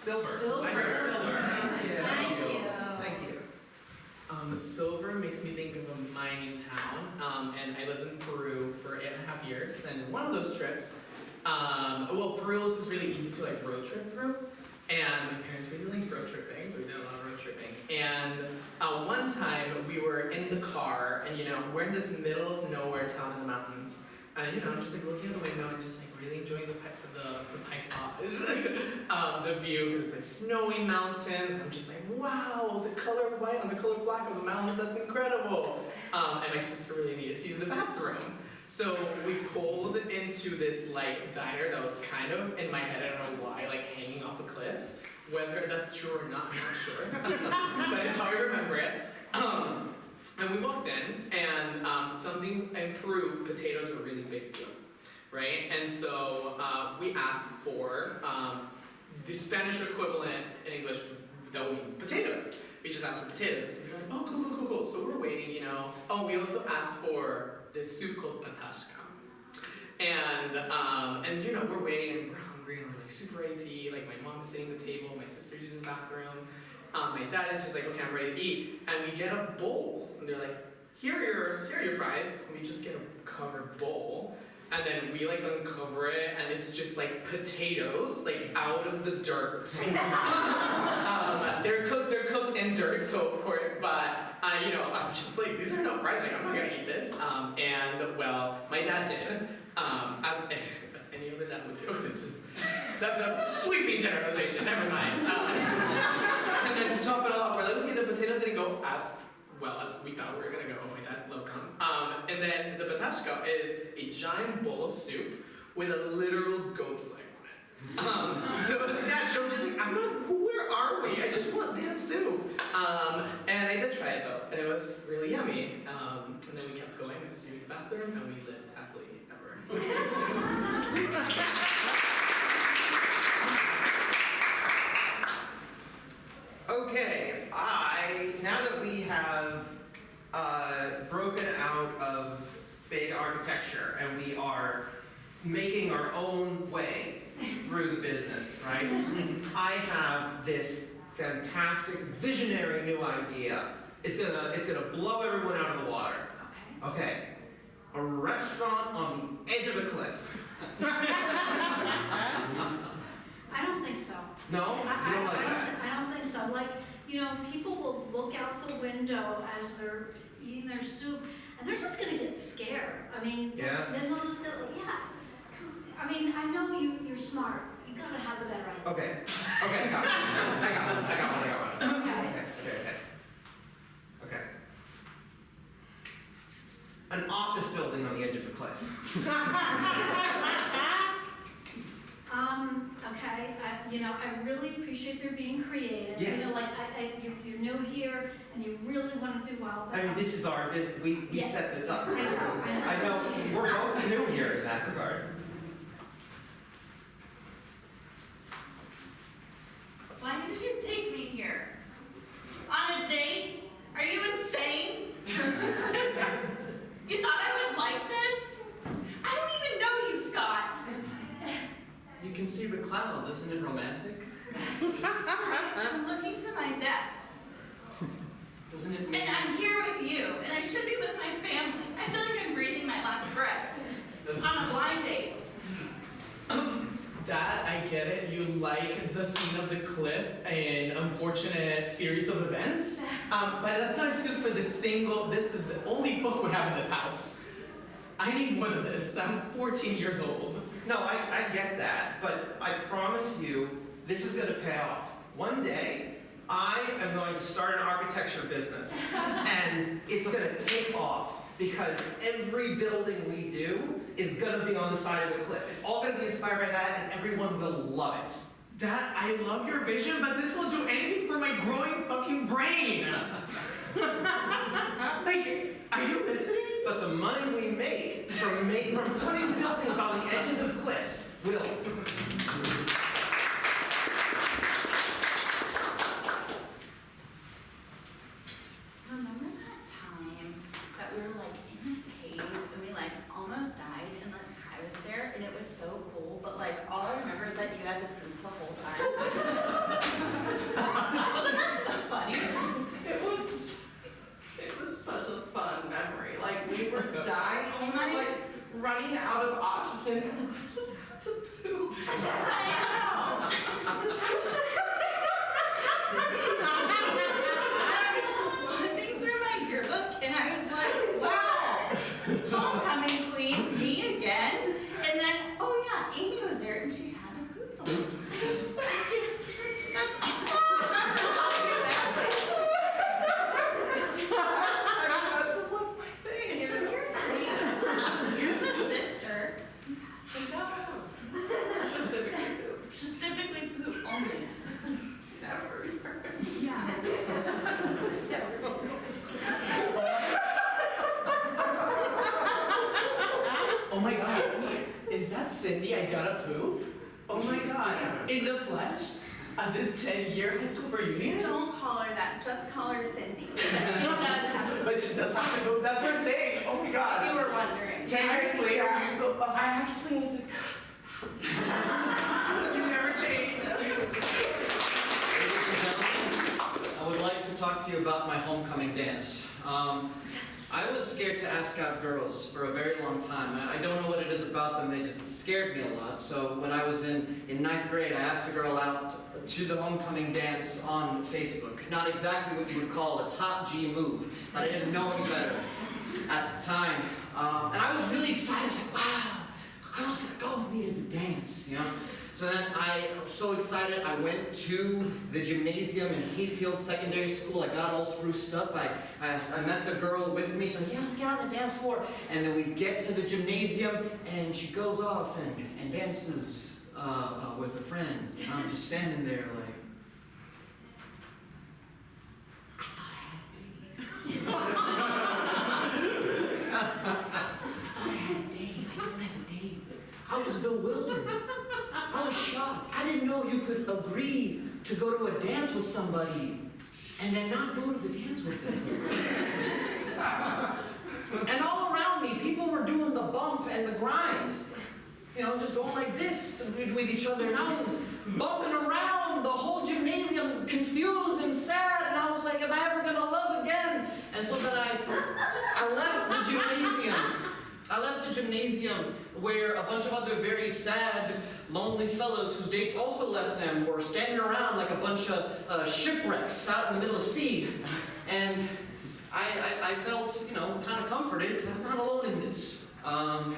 Silver. Silver. I heard silver. Thank you. Thank you. Silver makes me think of a mining town, and I lived in Peru for 8.5 years. And one of those trips, Peru is really easy to like road trip through, and my parents really liked road tripping, so we did a lot of road tripping. And one time we were in the car, and we're in this middle of nowhere town in the mountains. I'm just like looking out the window and just like really enjoying the paisage, the view, because it's like snowy mountains. I'm just like, wow, the color of white on the color black of the mountains, that's incredible. And my sister really needed to use the bathroom. So we pulled into this like diner that was kind of, in my head, I don't know why, like hanging off a cliff. Whether that's true or not, I'm not sure. But it's how I remember it. And we walked in, and something in Peru, potatoes are a really big deal, right? And so we asked for the Spanish equivalent in English that would mean potatoes. We just asked for potatoes. And we're like, oh, cool. So we're waiting, Oh, we also asked for this soup called patashka. And we're waiting, and we're hungry, and we're like super ready to eat. Like my mom is sitting at the table, my sister's using the bathroom. My dad is just like, okay, I'm ready to eat. And we get a bowl. And they're like, here are your fries. And we just get a covered bowl. And then we like uncover it, and it's just like potatoes, like out of the dirt. They're cooked in dirt, so of course, but I'm just like, these are enough fries, like I'm not gonna eat this. My dad did, as any other dad would do. That's a sweeping generalization, never mind. And then to top it all off, we're like, okay, the potatoes didn't go as well as we thought we were gonna go. My dad loved them. And then the patashka is a giant bowl of soup with a literal goat's leg on it. So that show just like, where are we? I just want damn soup. And I did try it though, and it was really yummy. And then we kept going with the soup bathroom, and we lived happily ever. Okay, now that we have broken out of big architecture and we are making our own way through the business, right? I have this fantastic, visionary new idea. It's gonna blow everyone out of the water. Okay. A restaurant on the edge of a cliff. I don't think so. No? You don't like that? I don't think so. Like, people will look out the window as they're eating their soup, and they're just gonna get scared. I mean, Yeah. then they'll just go, I mean, I know you're smart. You gotta have a better idea. Okay, I got one. Okay. An office building on the edge of a cliff. Okay, I really appreciate their being creative. Yeah. You're new here, and you really want to do well. I mean, this is our business. We Yeah. set this up. I know. I know, we're both new here in that regard. Why did you take me here? On a date? Are you insane? You thought I would like this? I don't even know you, Scott. You can see the clouds, isn't it romantic? I'm looking to my death. Doesn't it mean? And I'm here with you, and I should be with my family. I feel like I'm breathing my last breaths. On a blind date. Dad, I get it. You like the scene of the cliff, an unfortunate series of events. But that's not an excuse for this is the only book we have in this house. I need more than this. I'm 14 years old. No, I get that, but I promise you, this is gonna pay off. One day, I am going to start an architecture business, and it's gonna take off, because every building we do is gonna be on the side of a cliff. It's all gonna be inspired by that, and everyone will love it. Dad, I love your vision, but this won't do anything for my growing fucking brain. Like, are you listening? But the money we make from putting buildings on the edges of cliffs will. Remember that time that we were like in this cave and we like almost died and like Kai was there and it was so cool, but like all I remember is that you had to poop the whole time. I was flipping through my yearbook and I was like, wow, homecoming queen, me again. And then, oh yeah, Amy was there and she had a group photo. That's all. It's just your thing. You're the sister. Specifically poop only. Never. Yeah. Oh my god, is that Cindy I gotta poop? Oh my god, in the flesh? At this 10-year high school reunion? Don't call her that. Just call her Cindy. But she does have a But she does have to poop, that's her thing. Oh my If god. you were wondering. 10 years later, you still. I actually need to. You never changed. Ladies and gentlemen, I would like to talk to you about my homecoming dance. I was scared to ask out girls for a very long time. I don't know what it is about them, they just scared me a lot. So when I was in ninth grade, I asked a girl out to the homecoming dance on Facebook. Not exactly what you would call a top G move, but I didn't know any better at the time. And I was really excited. I was like, wow, a girl's gonna go with me to the dance, you know? So then I was so excited, I went to the gymnasium in Hayfield Secondary School. I got all spruced up. I met the girl with me. She's like, yeah, let's get on the dance floor. And then we get to the gymnasium, and she goes off and dances with her friends. And I'm just standing there like, I had a date. I don't have a date. I was bewildered. I was shocked. I didn't know you could agree to go to a dance with somebody and then not go to the dance with them. And all around me, people were doing the bump and the grind. You know, just going like this with each other. And I was bumping around the whole gymnasium, confused and sad. And I was like, am I ever going to love again? And so then I left the gymnasium. I left the gymnasium where a bunch of other very sad, lonely fellows whose dates also left them were standing around like a bunch of shipwrecks out in the middle of sea. And I felt, you know, kind of comforted because I'm not alone in this. Then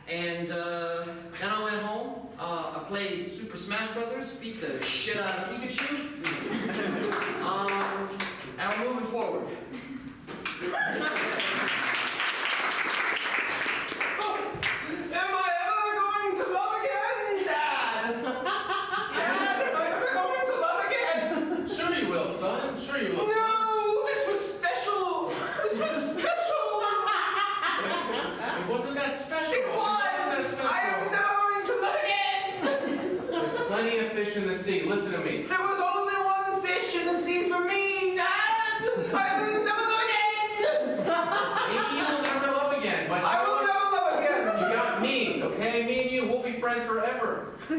I went home. I played Super Smash Brothers, beat the shit out of Pikachu. And I'm moving forward. Am I ever going to love again, Dad? Dad, am I ever going to love again? Sure you will, son. Sure you will, son. No, this was special. This was special. It wasn't that special. It was. Wasn't that I am never going to love again. There's plenty of fish in the sea. Listen to me. There was only one fish in the sea for me, Dad. I will never love again. Maybe you'll never love again, but I will never love again. you got me, okay? Me and you, we'll be friends forever. Oh,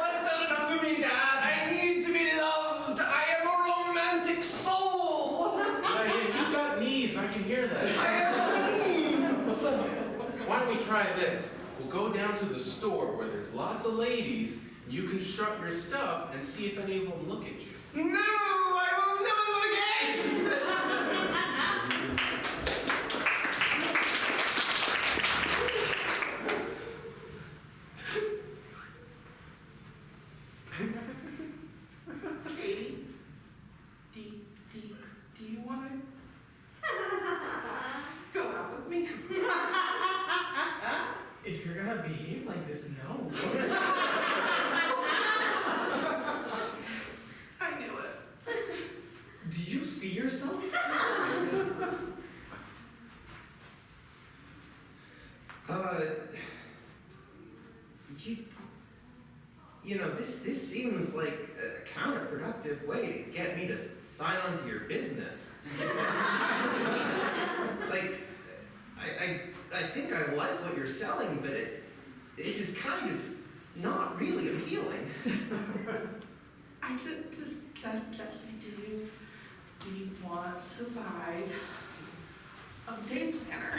that's not enough for me, Dad. I need to be loved. I am a romantic soul. Yeah, you got needs. I can hear that. I have needs. Why don't we try this? We'll go down to the store where there's lots of ladies. You can strut your stuff and see if any of them look at you. No, I will never love again. Katie, do you want to go out with me? If you're gonna behave like this, no. I knew it. Do you see yourself? You know, this seems like a counterproductive way to get me to sign on to your business. Like, I think I like what you're selling, but this is kind of not really appealing. I just do you want to buy a day planner?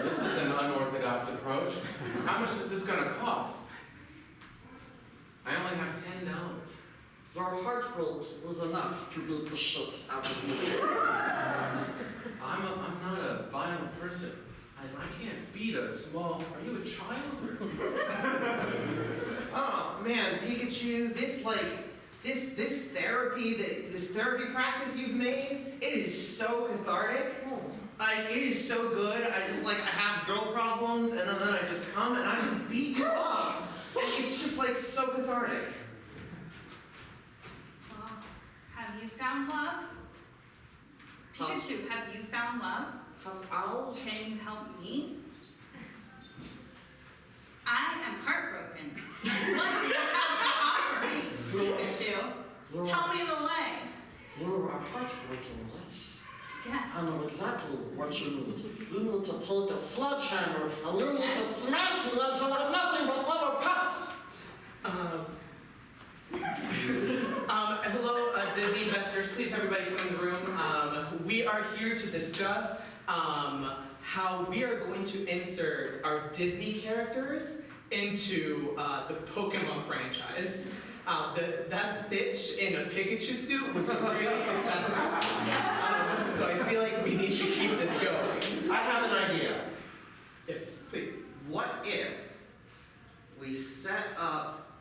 This is an unorthodox approach. How much is this gonna cost? I only have $10. Your heartbreak is enough to beat the shit out of me. I'm not a violent person. I can't beat a small. Are you a child? Oh man, Pikachu, this therapy practice you've made, it is so cathartic. Like, it is so good. I have girl problems, and then I just come and I just beat you up. And it's just like so cathartic. Well, have you found love? Pikachu, have you found love? Have I? Can you help me? I am heartbroken. What do you have to offer me, Pikachu? Tell me the way. You are heartbreaking, yes. Yes. I know exactly what you need. You need to take a sledgehammer and you need to smash me until I'm nothing but little pus. Hello, Disney investors. Please, everybody, come in the room. We are here to discuss how we are going to insert our Disney characters into the Pokemon franchise. That Stitch in a Pikachu suit was really successful. So I feel like we need to keep this going. I have an idea. Yes, please. What if we set up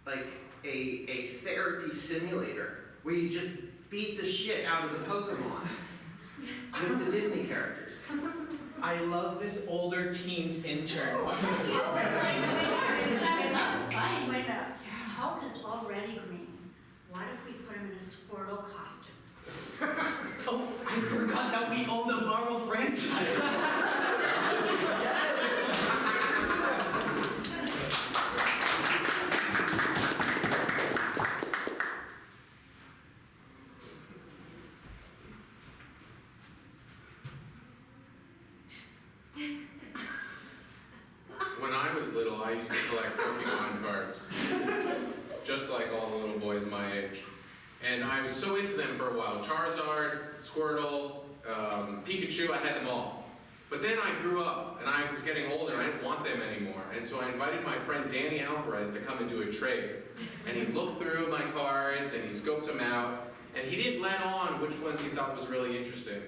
like a therapy simulator where you just beat the shit out of the Pokemon with the Disney characters? I love this older teens intern. Wait up. Hulk is already green. What if we put him in a Squirtle costume? Oh, I forgot that we own the Marvel franchise. When I was little, I used to collect Pokemon cards. Just like all the little boys my age. And I was so into them for a while. Charizard, Squirtle, Pikachu, I had them all. But then I grew up, and I was getting older, and I didn't want them anymore. And so I invited my friend Danny Alvarez to come and do a trade. And he looked through my cards, and he scoped them out, and he didn't let on which ones he thought was really interesting.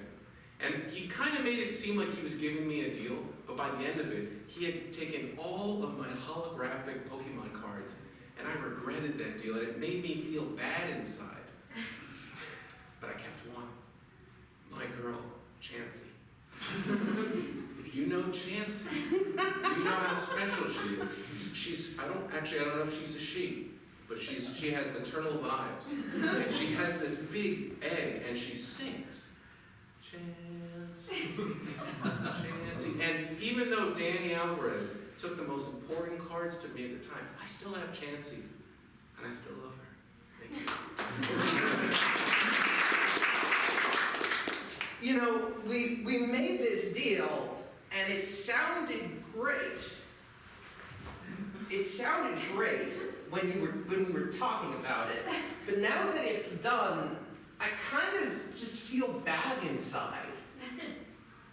And he kind of made it seem like he was giving me a deal, but by the end of it, he had taken all of my holographic Pokemon cards, and I regretted that deal, and it made me feel bad inside. But I kept one. My girl, Chansey. If you know Chansey, you know how special she is. I don't know if she's a she, but she has maternal vibes. And she has this big egg, and she sings. Chansey, Chansey. And even though Danny Alvarez took the most important cards to me at the time, I still have Chansey, and I still love her. Thank you. You know, we made this deal, and it sounded great. It sounded great when we were talking about it, but now that it's done, I kind of just feel bad inside.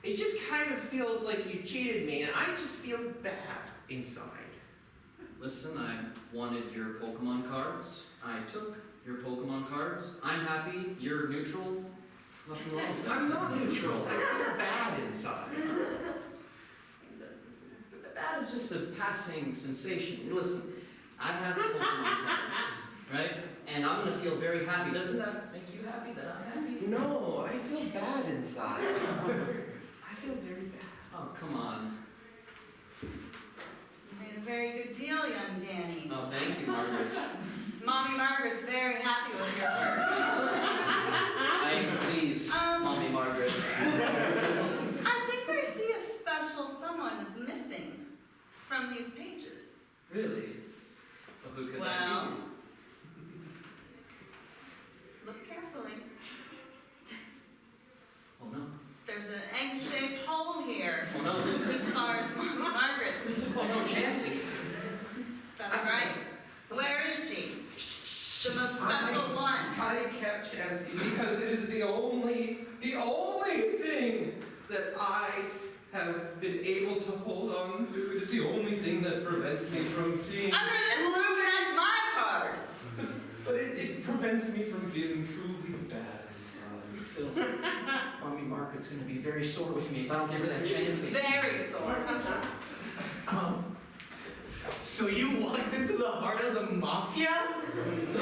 It just kind of feels like you cheated me, and I just feel bad inside. Listen, I wanted your Pokemon cards. I took your Pokemon cards. I'm happy. You're neutral. Nothing wrong with that. I'm not neutral. I feel bad inside. That is just a passing sensation. Listen, I have Pokemon cards, right? And I'm gonna feel very happy. Doesn't that make you happy that I'm happy? No, I feel bad inside. I feel very bad. Oh, come on. You made a very good deal, young Danny. Oh, thank you, Margaret. Mommy Margaret's very happy with your work. I am pleased, Mommy Margaret. I think I see a special someone is missing from these pages. Really? Well, who could Well, that be? look carefully. Oh no. There's an egg-shaped hole here, Oh no. as far as Mommy Margaret's Oh concerned. no, Chansey. That's right. Where is she? The most special one. I kept Chansey because it is the only thing that I have been able to hold on to. It is the only thing that prevents me from seeing. Under this roof, that's my card. But it prevents me from feeling truly bad inside. Phil, Mommy Margaret's gonna be very sore with me if I don't give her that chance. Very sore. So you walked into the heart of the mafia? Wait,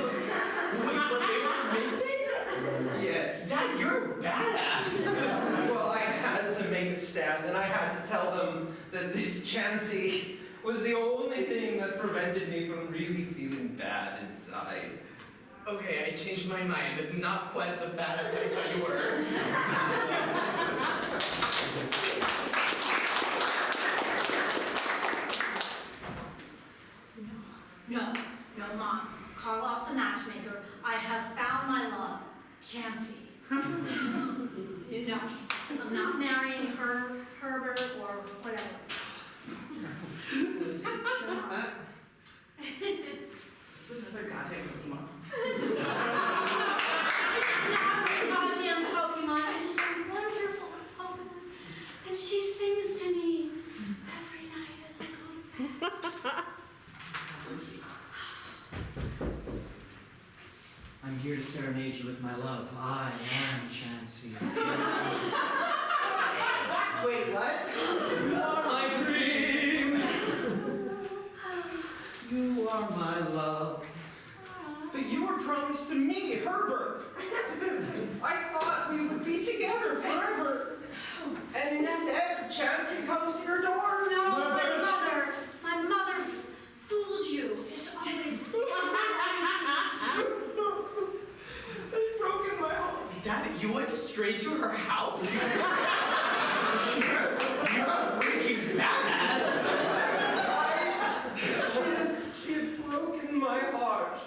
but they were missing? Yes. Dad, you're a badass. Well, I had to make a stand, and I had to tell them that this Chansey was the only thing that prevented me from really feeling bad inside. Okay, I changed my mind. Not quite the badass I thought you were. No, Mom. Karloff's the matchmaker. I have found my love, Chansey. No, I'm not marrying Herbert, or whatever. No, Mom. Another goddamn Pokemon. Goddamn Pokemon. It is a wonderful Pokemon. And she sings to me every night as I go to bed. I'm here to serenade you with my love. I am Chansey. Wait, what? You are my dream. You are my love. But you were promised to me, Herbert. I thought we would be together forever. And instead, Chansey comes to your door. No, my mother fooled you. It's always It's broken my heart. Dad, you went straight to her house? You're a freaking badass. She had broken my heart.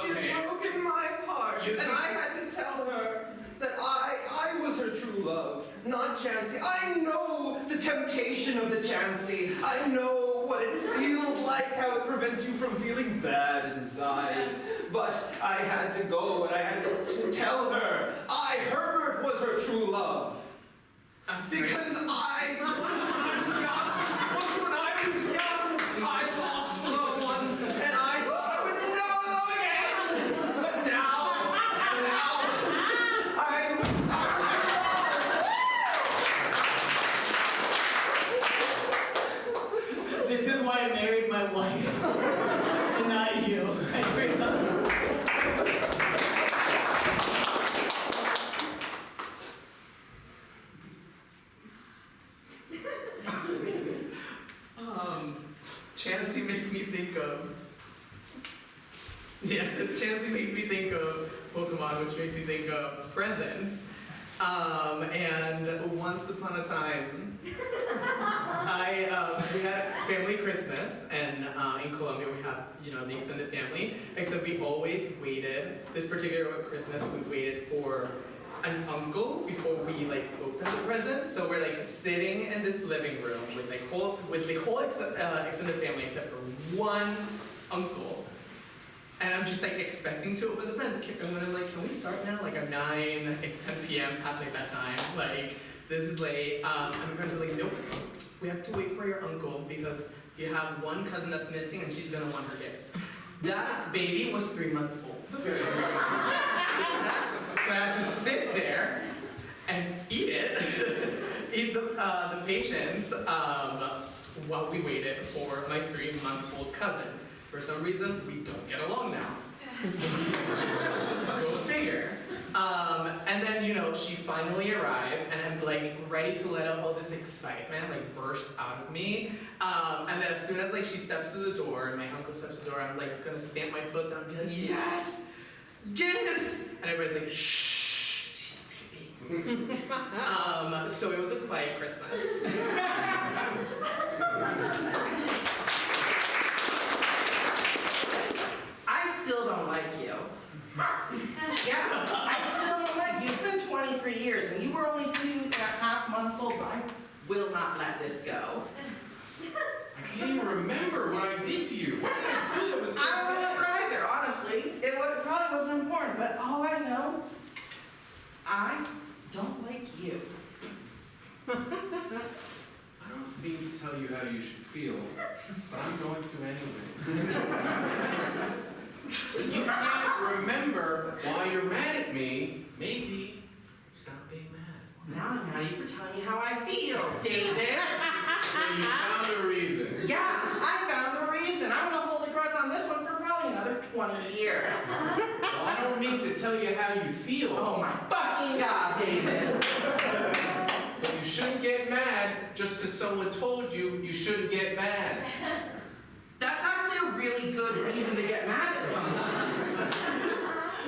She Okay. had broken my heart. You And see- I had to tell her that I was her true love, not Chansey. I know the temptation of the Chansey. I know what it feels like, how it prevents you from feeling bad inside. But I had to go and I had to tell her Herbert was her true love. Because once when I was young, I lost someone, and I thought I would never love again. But now, This is why I married my wife. And not you. I really Chansey makes me think of... Yeah, Chansey makes me think of Pokemon, which makes me think of presents. And once upon a time, we had family Christmas, and in Colombia we have, the extended family, except we always waited, this particular Christmas, we waited for an uncle before we opened the presents. So we're sitting in this living room with the whole extended family except for one uncle. And I'm just expecting to open the presents. And when I'm can we start now? I'm 9, it's 10 p.m, past my bedtime. This is late. And my parents were nope, we have to wait for your uncle because you have one cousin that's missing and she's gonna want her gifts. That baby was 3 months old. So I had to sit there and eat it, eat the patience while we waited for my 3-month-old cousin. For some reason, we don't get along now. Go figure. And then, she finally arrived, and I'm ready to let out all this excitement, burst out of me. And then as soon as she steps through the door, and my uncle steps through the door, I'm gonna stamp my foot down and be yes! Gifts! And everybody's shh, she's sleeping. So it was a quiet Christmas. I still don't like you. Yeah, I still don't like you. It's been 23 years and you were only 2.5 months old. I will not let this go. I can't even remember what I did to you. What did I do that was so I don't bad? remember either, honestly. It probably wasn't important, but all I know, I don't like you. tell you how you should feel, but I'm going to anyway. You can't remember why you're mad at me. Maybe stop being mad. Now I'm mad at you for telling me how I feel, David. So you found a reason. Yeah, I found a reason. I'm gonna hold a grudge on this one for probably another 20 years. Well, I don't need to tell you how you feel. Oh my fucking God, David. But you shouldn't get mad just because someone told you you shouldn't get mad. That's actually a really good reason to get mad at someone.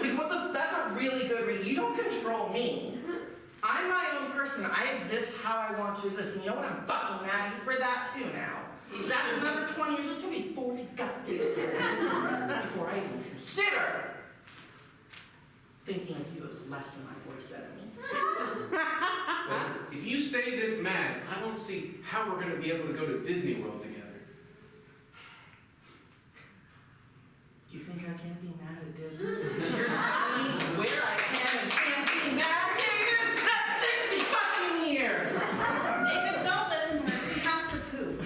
Like, that's a really good reason. You don't control me. I'm my own person. I exist how I want to exist. And you know what? I'm fucking mad at you for that too now. That's another 20 years. It's gonna be 40 goddamn years before I even consider thinking of you as less than my worst enemy. Well, if you stay this mad, I don't see how we're going to be able to go to Disney World together. You think I can't be mad at Disney? You're telling me where I can and can't be mad, David? That's 60 fucking years! David, don't listen to her. She has to poop.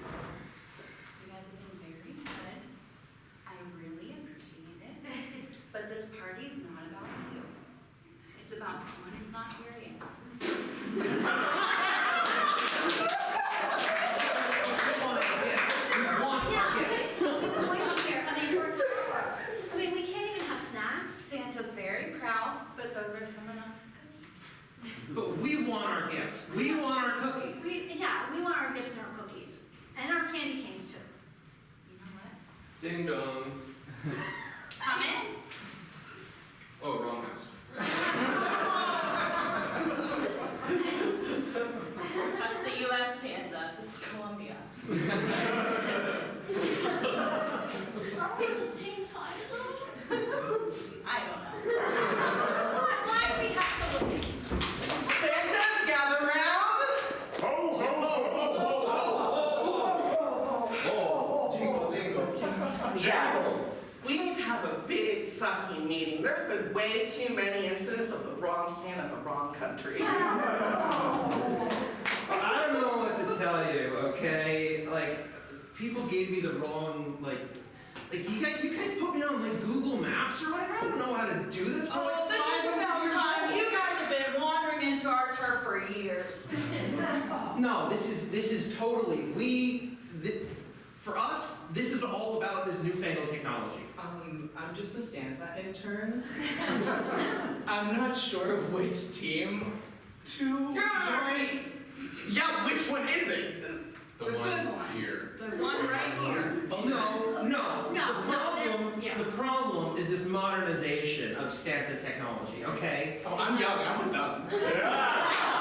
You guys have been very good. I really appreciate it. But this party's not about you. It's about someone who's not here yet. We want our gifts. Wait here, I mean, we can't even have snacks. Santa's very proud, but those are someone else's cookies. But we want our gifts. We want our cookies. We want our gifts and our cookies. And our candy canes too. You know what? Ding dong. Come in. Oh, wrong house. That's the U.S. Santa. This is Colombia. Are we at the same time though? I don't know. Why do we have to look? Santa's gather round! Ho, ho, ho, ho, ho! Jingle, jingle. Jackal, we need to have a big fucking meeting. There's been way too many incidents of the wrong Santa in the wrong country. I don't know what to tell you, okay? Like, people gave me the wrong, like you guys put me on like Google Maps or whatever. I don't know how to do this for like Oh, this is 500 about years time. old. You guys have been wandering into our turf for years. No, this is totally, for us, this is all about this newfangled technology. I'm just a Santa intern. I'm not sure which team to You're on our join. Yeah, which one is it? The The good one one. here. The one right here. The problem is this modernization of Santa technology, okay? Oh, I'm young. I'm with them. Yeah!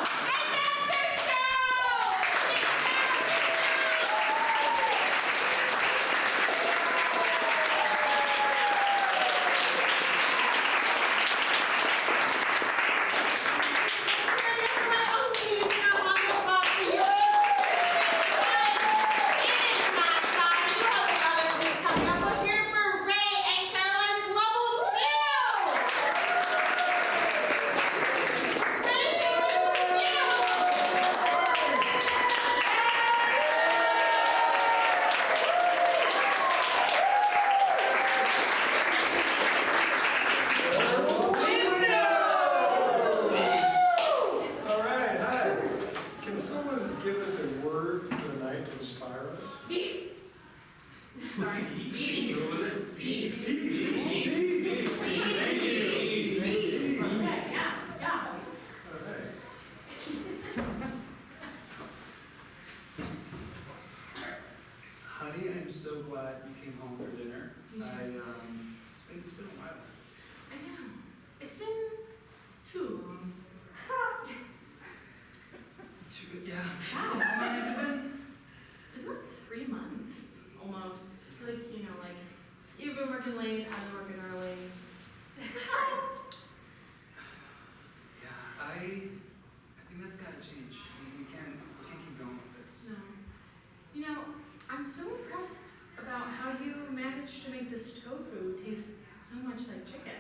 so impressed about how you managed to make this tofu taste so much like chicken.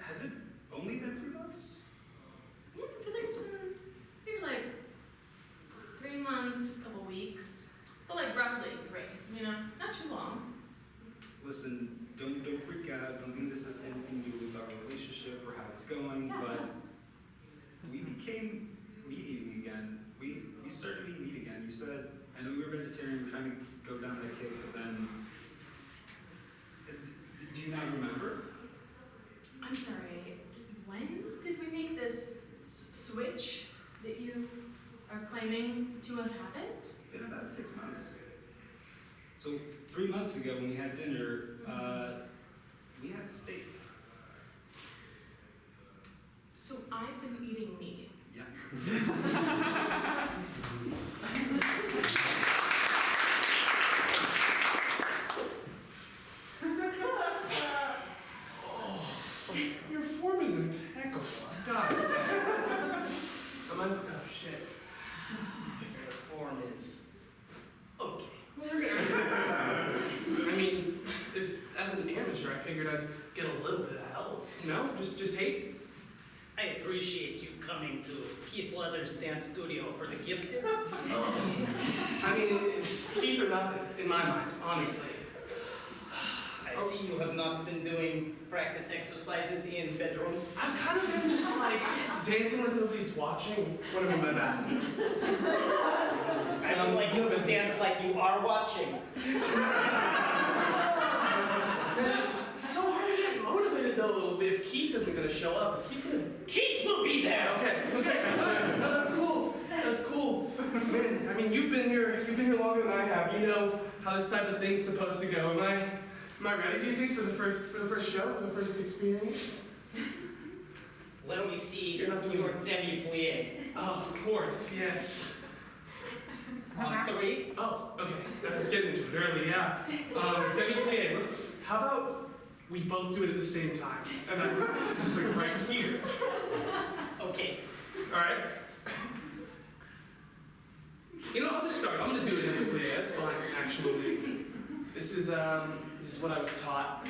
Has it only been 3 months? Yeah, I feel like it's been maybe like 3 months, couple weeks, but like roughly 3, you know, not too long. Listen, don't freak out. Don't think this has anything to do with our relationship or how it's going, Yeah. but we became meat eating again. We started eating meat again. You said, I know you were vegetarian, we're trying to go down that kick, but then, do you not remember? I'm sorry, when did we make this switch that you are claiming to have happened? It's been about 6 months. So 3 months ago when we had dinner, we had steak. So I've been eating meat. Yeah. Your form is impeccable. I've gotta say. Oh shit. Your form is okay. I mean, as an amateur, I figured I'd get a little bit of help. You know, just hate. I appreciate you coming to Keith Leather's dance studio for the gifted. I mean, it's Keith or nothing in my mind, honestly. I see you have not been doing practice exercises in bedroom. I've kind of been just like dancing like nobody's watching when I'm in my bathroom. I would like you to dance like you are watching. Man, it's so hard to get motivated though if Keith isn't gonna show up. Is Keith gonna? Keith will be there. Okay. No, that's cool. That's cool. Man, I mean, you've been here longer than I have. You know how this type of thing's supposed to go. Am I ready? Do you think for the first show, for the first experience? Let me see You're not doing your this. demi-plie. Oh, of course, yes. On 3. Oh, okay. Let's get into it early, yeah. Demi-plie, how about we both do it at the same time? And then just like right here. Okay. All right? You know, I'll just start. I'm gonna do it demi-plie. That's fine, actually. This is what I was taught.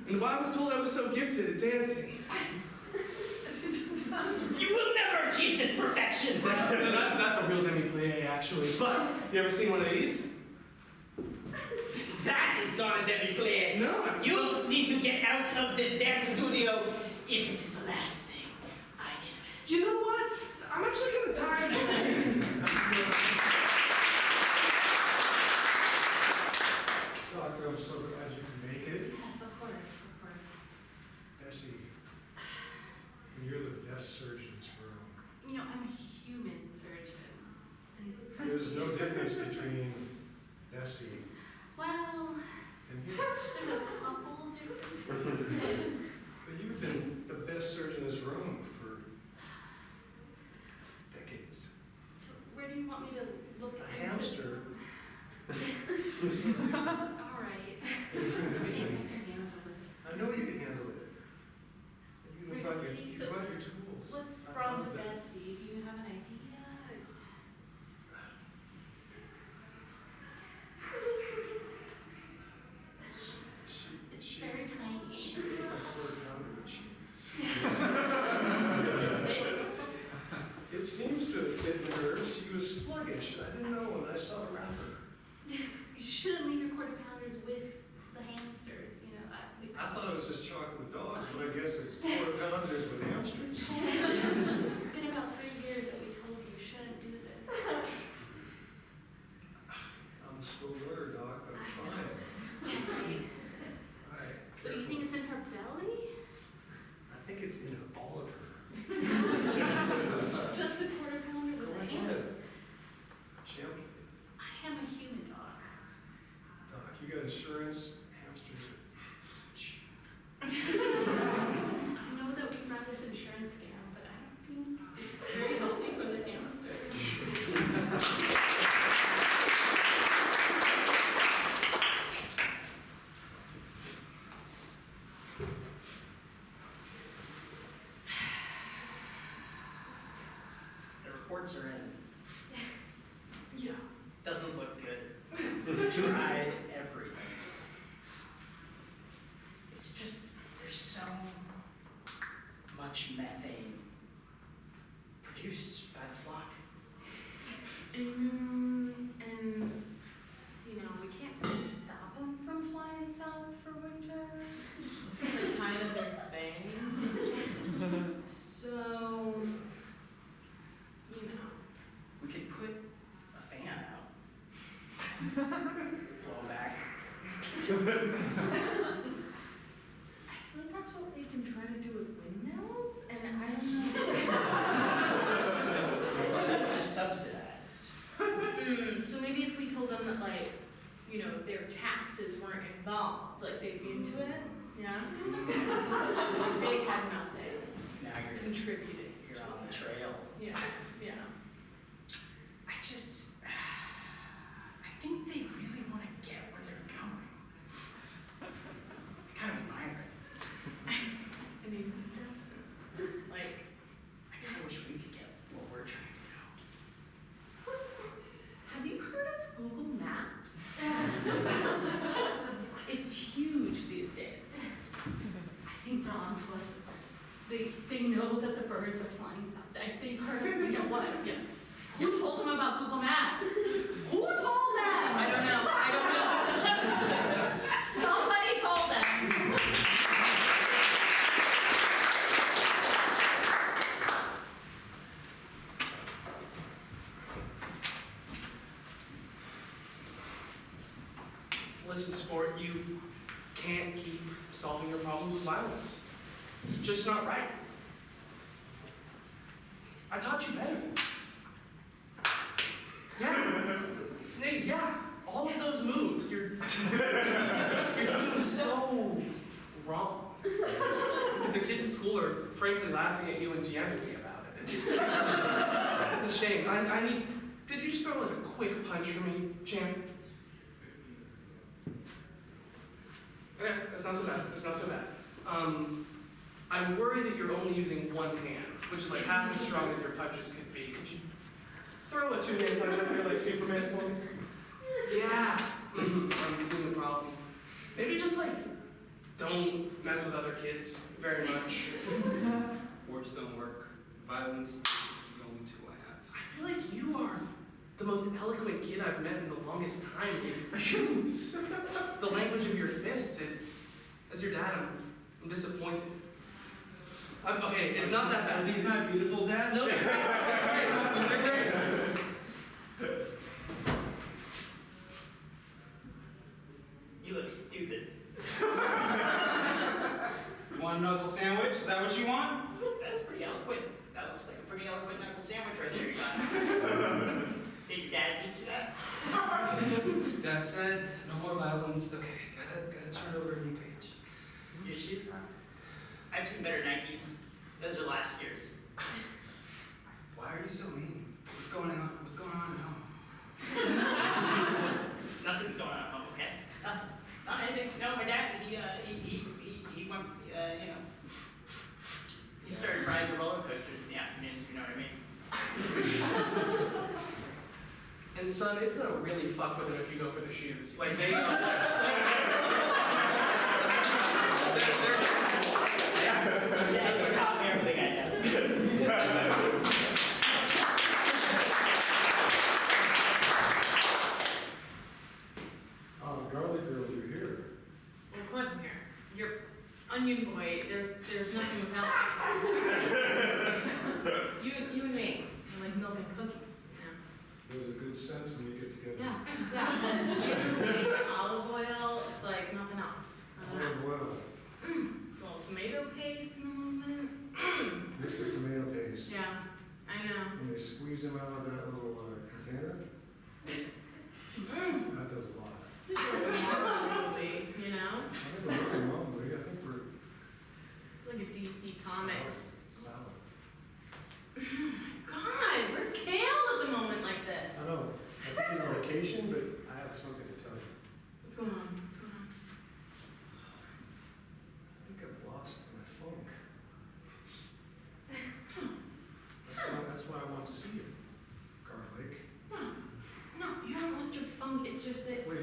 And why I was told I was so gifted at dancing. You will never achieve this perfection. That's a real demi-plie, actually. But, you ever seen one of these? That is not a demi-plie. No, it's You need to get out of this dance studio if it is the last thing I can. You know what? I'm actually kind of tired. Doctor, I'm so glad you can make it. Yes, of course. Bessie, you're the best surgeon's room. You know, I'm a human surgeon. And There's no difference between Bessie Well, and you. there's a couple differences. But you've been the best surgeon in this room for decades. So where do you want me to look A into? hamster. All right. I know you can handle it. You brought your tools. What's I wrong love with that. Bessie? Do you have an idea? It's She very tiny. she ate a quarter pounder with cheese. Does it fit? It seems to have fit in her. She was sluggish. I didn't know when I saw her around her. You shouldn't leave your quarter pounders with the hamsters, you know. I thought it was just chocolate with dogs, but I guess it's quarter pounders with hamsters. It's been about 3 years that we told you shouldn't do this. I'm a slow learner, Doc, but I'm trying. All right. So you think it's in her belly? I think it's in all of her. Just a quarter pounder with Go a ahead. hamster? Jim, I am a human dog. Doc, you got insurance? Hamsters are cheap. I know that we run this insurance scam, but I don't think it's very healthy for the hamsters. The reports are in. Yeah, doesn't look good. Tried everything. It's just, there's so much methane produced by the flock. And you know, we can't really stop them from flying south for winter. It's like kind of their thing. So, you know. We could put a fan out. Blow back. I feel like that's what they've been trying to do with windmills, and I don't know. Well, those are subsidized. So maybe if we told them that, like, you know, their taxes weren't involved, like they'd be into it, yeah? They had nothing Now contributing. you're on the trail. Yeah, yeah. I think they really want to get where they're going. I kind of admire it. I mean, who doesn't? Like, I kind of wish we could get where we're trying to go. have you heard of Google Maps? It's huge these days. I think they're on to us. They know that the birds are flying south. They've heard of, you know what? Yeah. Who told them about Google Maps? Who told them? I don't know. Somebody told them. Listen, sport, you can't keep solving your problems with violence. It's just not right. I taught you better than this. Yeah. Yeah, all of those moves, you're doing them so wrong. The kids at school are frankly laughing at you and DMing me about it. It's a shame. I need, could you just throw like a quick punch for me, champ? Okay, that's not so bad. That's not so bad. I'm worried that you're only using one hand, which is like half as strong as your punches could be. Could you throw a two-hand punch up here like Superman for me? Yeah. I'm seeing the problem. Maybe just like don't mess with other kids very much. Words don't work. Violence is the only tool I have. I feel like you are the most eloquent kid I've met in the longest time. You choose the language of your fists. As your dad, I'm disappointed. Okay, it's not that bad. Are these not beautiful, Dad? No, they're great. You look stupid. You want a knuckle sandwich? Is that what you want? That's pretty eloquent. That looks like a pretty eloquent knuckle sandwich right there, you got. Did your dad teach you that? Dad said, no more violence. Okay, gotta turn over a new page. Your shoes? I've seen better Nikes. Those are last year's. Why are you so mean? What's going on? What's going on at home? Nothing's going on at home, okay? Nothing. Not anything. No, my dad, he went, you know, he started riding the roller coasters in the afternoons, you know what I mean? And son, it's gonna really fuck with him if you go for the shoes. Like they are. Yeah, he taught me everything I know. Garlic girl, you're here. Well, of course I'm here. You're onion boy. There's nothing without you. You and me. We're like milk and cookies. There's a good scent when you get together. Yeah. Olive oil. It's like nothing else. I don't know. Well, Little tomato paste in the movement. mixed with tomato paste. Yeah, I know. And they squeeze them out of that little container. That does a lot. Like a Marvel movie, you know? I think we're looking lovely. I think we're Like a DC Comics. salad. God, where's Kale at the moment like this? I know. I think he's on vacation, but I have something to tell you. What's going on? What's going on? I think I've lost my funk. That's why I want to see you, Carly. just that Wait.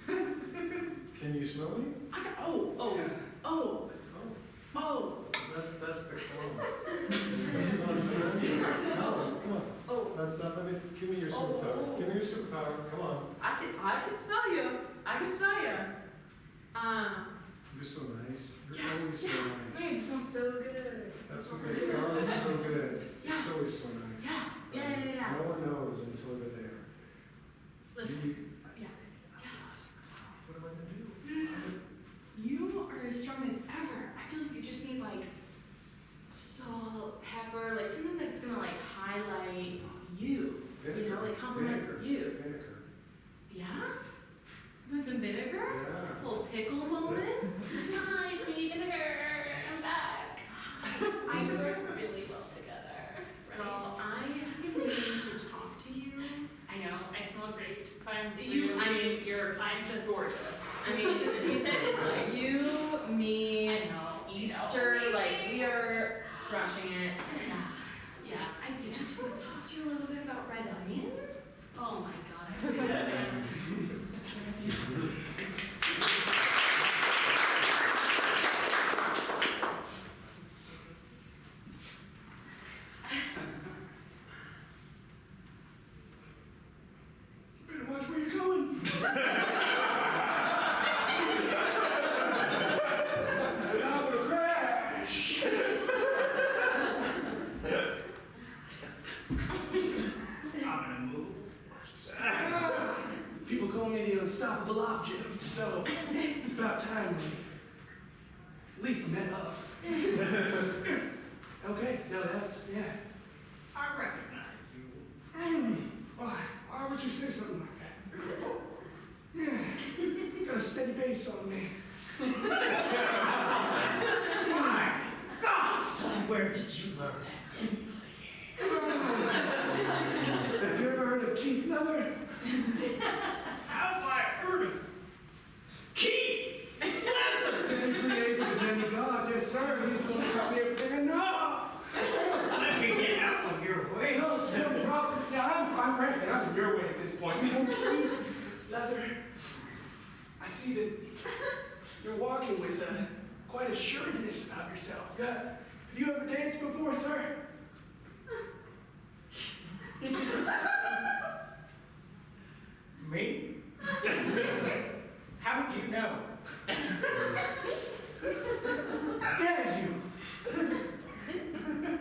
Can you smell me? I got, oh. Oh, that's the cologne. No, come on. Oh. Let me, give me your superpower. Oh. Give me your superpower, come on. I can smell you. I can smell you. You're so nice. You're Yeah, always so Wait, nice. it smells so good. That's what makes garlic so good. Yeah. It's always so nice. Yeah. No one knows until they're there. Listen, You- What am I gonna do? you are as strong as ever. I feel like you just need like salt, pepper, like something that's gonna like highlight you. You know, like compliment you. Vinegar. Yeah? You want some vinegar? Yeah. A little pickle moment? Hi, sweetie vinegar. I'm back. I work really well together. Girl, I've been meaning to talk to you. I know, I smell great. You're I'm just gorgeous. I the mean, season is like, you, me, I know. Easter, like we are crushing it. Yeah. I did just want to talk to you a little bit about red onion. Oh my god, I really understand. Better watch where you're going. I'm gonna crash. I'm gonna move first. People call me the unstoppable object, so it's about time we at least met up. Okay, no, that's, yeah. I recognize you. Why would you say something like that? Yeah, got a steady base on me. My God, son, where did you learn that? Have you ever heard of Keith Leather? How have I heard of Keith Leather? Technically, he's a demigod, yes sir. He's the one who taught me everything I know. Let me get out of your way. No, it's no problem. Yeah, I'm frankly, I'm in your way at this point. Leather, I see that you're walking with quite assuredness about yourself. Have you ever danced before, sir? Me? How would you know? Yeah, you.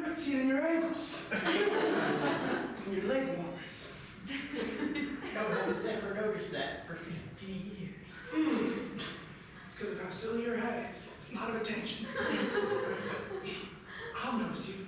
I see it in your ankles. And your leg warmers. No one's ever noticed that for 50 years. It's because of how silly your head is. It's not of attention. I'll notice you